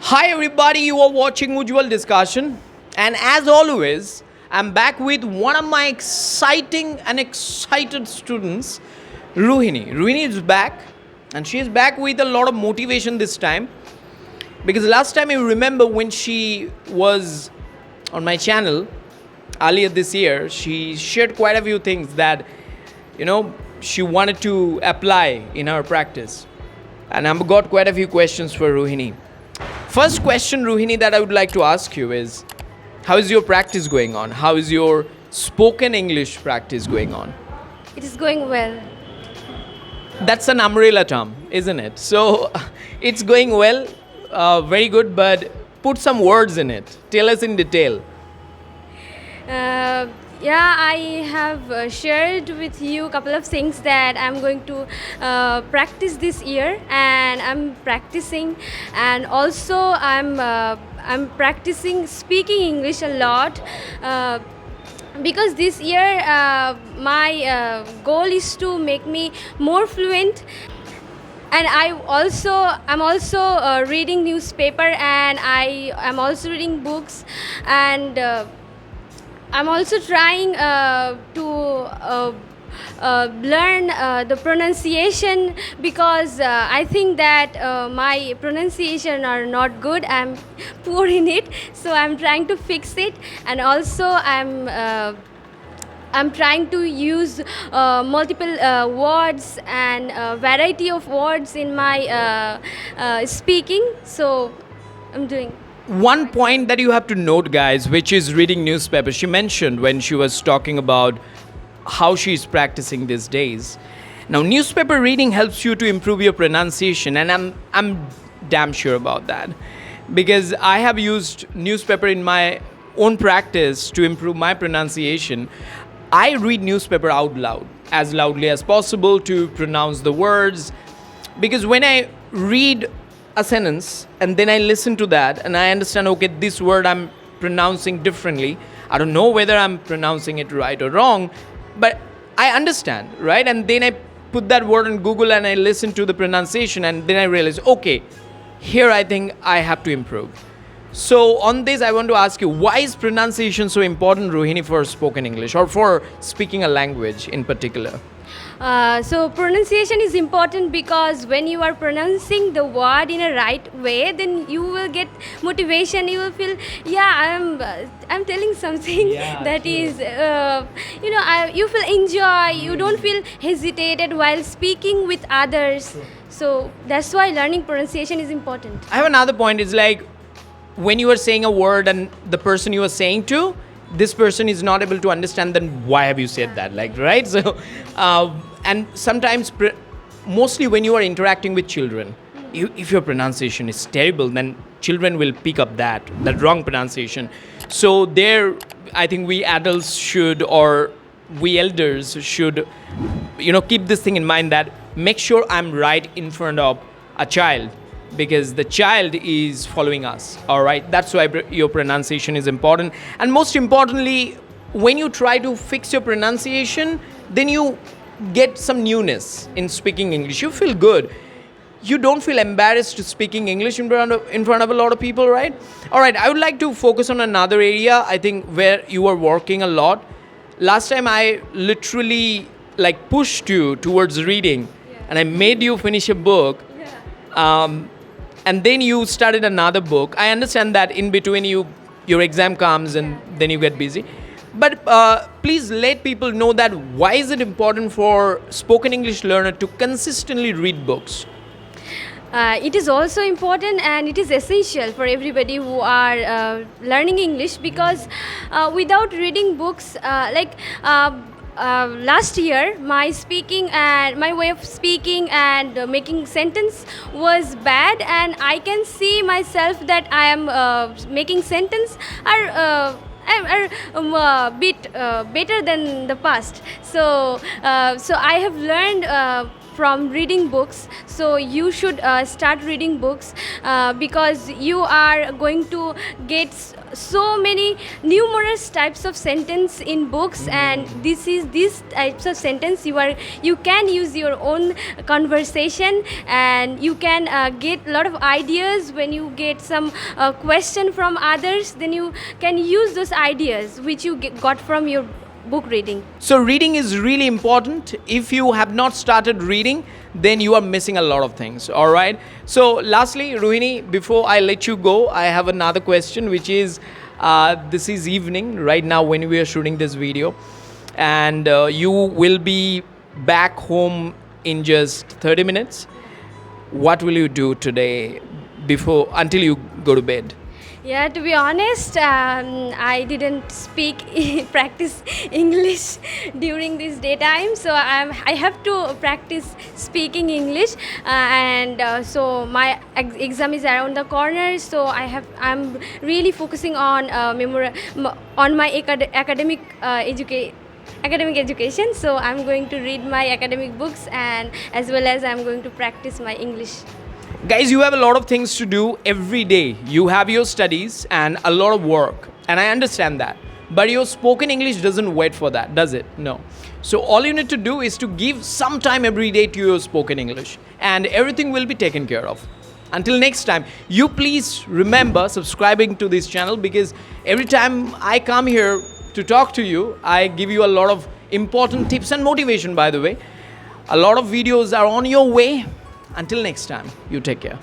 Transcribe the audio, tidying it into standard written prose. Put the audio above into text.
Hi, everybody. You are watching Ujjwal Discussion. And as always, I'm back with one of my exciting and excited students, Ruhini. Ruhini is back, and she is back with a lot of motivation this time. Because last time you remember when she was on my channel earlier this year, she shared quite a few things that, she wanted to apply in her practice. And I've got quite a few questions for Ruhini. First question, Ruhini, that I would like to ask you is, how is your practice going on? How is your spoken English practice going on? It is going well. That's an umbrella term, isn't it? So it's going well, very good, but put some words in it. Tell us in detail. I have shared with you a couple of things that I'm going to practice this year, and I'm practicing, and also I'm practicing speaking English a lot. Because this year my goal is to make me more fluent, and I'm also reading newspaper, and I am also reading books, and I'm also trying to learn the pronunciation, because I think that my pronunciation are not good. I'm poor in it, so I'm trying to fix it, and also I'm trying to use multiple words and variety of words in my speaking. So I'm doing. One point that you have to note, guys, which is reading newspapers. She mentioned when she was talking about how she's practicing these days. Now, newspaper reading helps you to improve your pronunciation, and I'm damn sure about that, because I have used newspaper in my own practice to improve my pronunciation. I read newspaper out loud, as loudly as possible, to pronounce the words, because when I read a sentence and then I listen to that and I understand, okay, this word I'm pronouncing differently. I don't know whether I'm pronouncing it right or wrong, but I understand, right? And then I put that word on Google and I listen to the pronunciation, and then I realize, okay, here I think I have to improve. So on this, I want to ask you, why is pronunciation so important, Rohini, for spoken English or for speaking a language in particular? So pronunciation is important, because when you are pronouncing the word in a right way, then you will get motivation. You will feel, I'm telling something that true. is, you feel enjoy. You don't feel hesitated while speaking with others. So that's why learning pronunciation is important. I have another point. It's like when you are saying a word and the person you are saying to, this person is not able to understand, then why have you said that? Like, right? So, and sometimes, mostly when you are interacting with children, if your pronunciation is terrible, then children will pick up that wrong pronunciation. So there, I think we adults should, or we elders should, keep this thing in mind, that make sure I'm right in front of a child, because the child is following us. All right, that's why your pronunciation is important. And most importantly, when you try to fix your pronunciation, then you get some newness in speaking English. You feel good. You don't feel embarrassed to speaking English in front of a lot of people, right? All right, I would like to focus on another area, I think, where you are working a lot. Last time I literally pushed you towards reading, and I made you finish a book. And then you started another book. I understand that in between your exam comes and then you get busy. But please let people know that why is it important for spoken English learner to consistently read books? It is also important, and it is essential for everybody who are learning English, because without reading books, last year my speaking and my way of speaking and making sentence was bad, and I can see myself that I am making sentence are a bit better than the past. So I have learned from reading books. So you should start reading books because you are going to get so many numerous types of sentence in books, and these types of sentence you can use your own conversation, and you can get a lot of ideas when you get some question from others. Then you can use those ideas which you got from your book reading. So reading is really important. If you have not started reading, then you are missing a lot of things. All right. So lastly, Rohini, before I let you go, I have another question, which is this is evening right now when we are shooting this video, and you will be back home in just 30 minutes. What will you do today until you go to bed? Yeah, to be honest, I didn't practice English during this daytime, so I have to practice speaking English, and so my exam is around the corner. So I'm really focusing on on my academic education. So I'm going to read my academic books, and as well as I'm going to practice my English. Guys, you have a lot of things to do every day. You have your studies and a lot of work, and I understand that. But your spoken English doesn't wait for that, does it? No. So all you need to do is to give some time every day to your spoken English, and everything will be taken care of. Until next time, you please remember subscribing to this channel, because every time I come here to talk to you, I give you a lot of important tips and motivation, by the way. A lot of videos are on your way. Until next time, you take care.